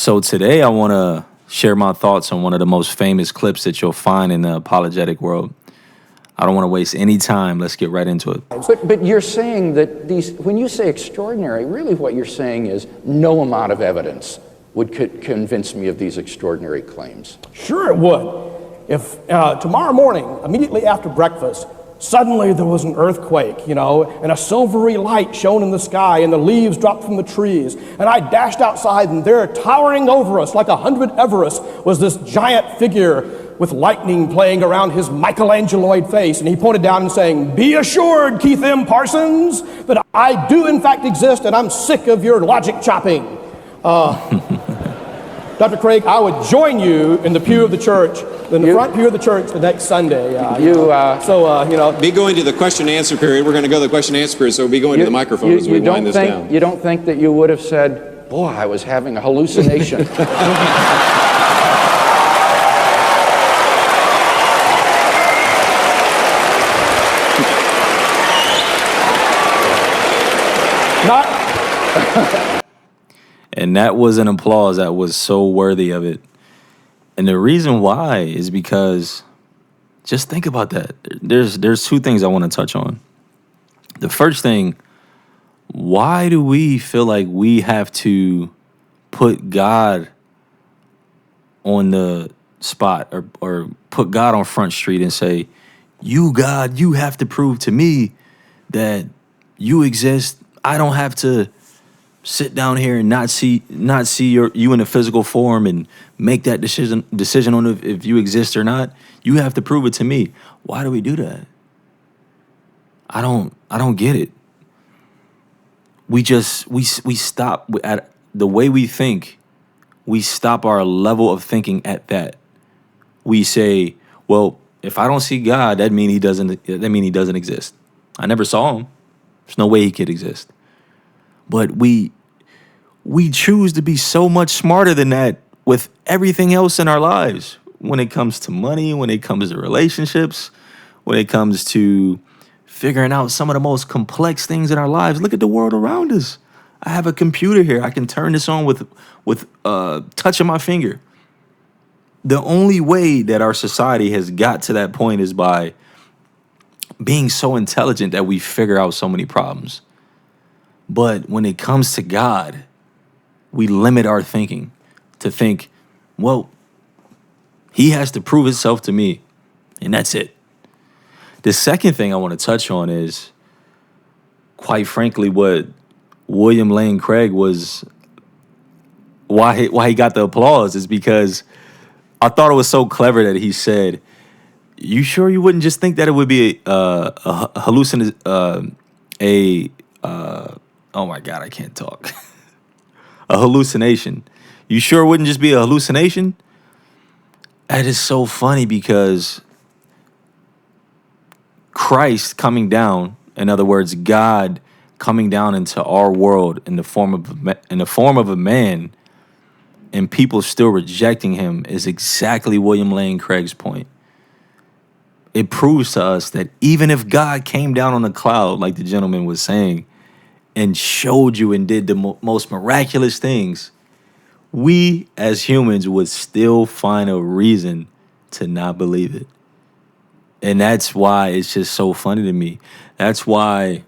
So today I want to share my thoughts on one of the most famous clips that you'll find in the apologetic world. I don't want to waste any time. Let's get right into it. But you're saying that when you say extraordinary, really what you're saying is no amount of evidence would convince me of these extraordinary claims. Sure it would. If tomorrow morning, immediately after breakfast, suddenly there was an earthquake, and a silvery light shone in the sky, and the leaves dropped from the trees, and I dashed outside, and there, towering over us like 100 Everests, was this giant figure with lightning playing around his Michelangeloid face, and he pointed down and saying, "Be assured, Keith M. Parsons, that I do in fact exist, and I'm sick of your logic chopping." Dr. Craig, I would join you in the pew of the church, in the front pew of the church the next Sunday. Be going to the question and answer period. We're going to go to the question and answer period, so be going to the microphone as we wind this down. You don't think that you would have said, "Boy, I was having a hallucination." And that was an applause that was so worthy of it. And the reason why is because, just think about that. There's two things I want to touch on. The first thing, why do we feel like we have to put God on the spot or put God on Front Street and say, "You, God, you have to prove to me that you exist. I don't have to sit down here and not see you in a physical form and make that decision on if you exist or not. You have to prove it to me." Why do we do that? I don't get it. We stop at the way we think. We stop our level of thinking at that. We say, "Well, if I don't see God, that mean he doesn't exist. I never saw him. There's no way he could exist." But we choose to be so much smarter than that with everything else in our lives. When it comes to money, when it comes to relationships, when it comes to figuring out some of the most complex things in our lives. Look at the world around us. I have a computer here. I can turn this on with touch of my finger. The only way that our society has got to that point is by being so intelligent that we figure out so many problems. But when it comes to God, we limit our thinking to think, well, he has to prove himself to me, and that's it. The second thing I want to touch on is, quite frankly, what William Lane Craig was, why he got the applause is because I thought it was so clever that he said, "You sure you wouldn't just think that it would be a hallucination, oh my God, I can't talk. A hallucination. You sure it wouldn't just be a hallucination?" That is so funny because Christ coming down, in other words, God coming down into our world in the form of a man, and people still rejecting him, is exactly William Lane Craig's point. It proves to us that even if God came down on a cloud, like the gentleman was saying, and showed you and did the most miraculous things, we as humans would still find a reason to not believe it. And that's why it's just so funny to me. That's why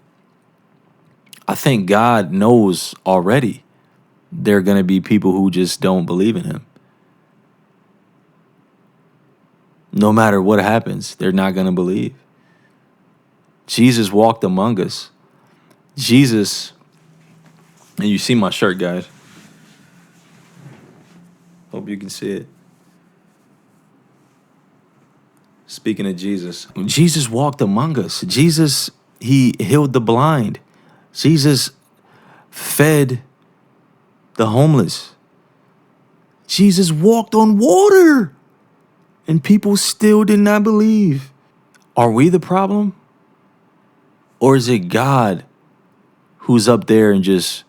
I think God knows already there are going to be people who just don't believe in him. No matter what happens, they're not going to believe. Jesus walked among us. Jesus, and you see my shirt, guys. Hope you can see it. Speaking of Jesus, Jesus walked among us. Jesus, he healed the blind. Jesus fed the homeless. Jesus walked on water, and people still did not believe. Are we the problem? Or is it God who's up there and just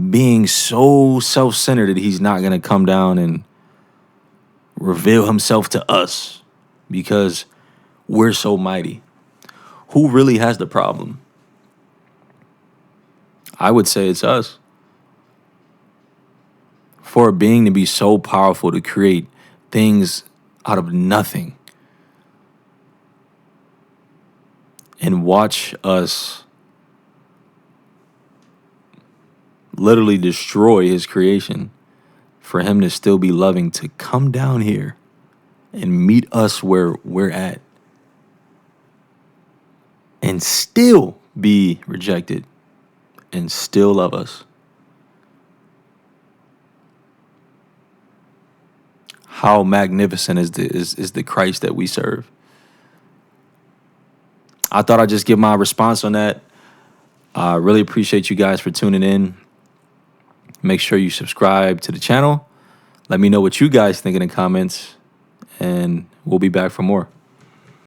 being so self-centered that he's not going to come down and reveal himself to us because we're so mighty? Who really has the problem? I would say it's us. For a being to be so powerful to create things out of nothing and watch us literally destroy his creation, for him to still be loving, to come down here and meet us where we're at and still be rejected and still love us. How magnificent is the Christ that we serve. I thought I'd just give my response on that. I really appreciate you guys for tuning in. Make sure you subscribe to the channel. Let me know what you guys think in the comments, and we'll be back for more.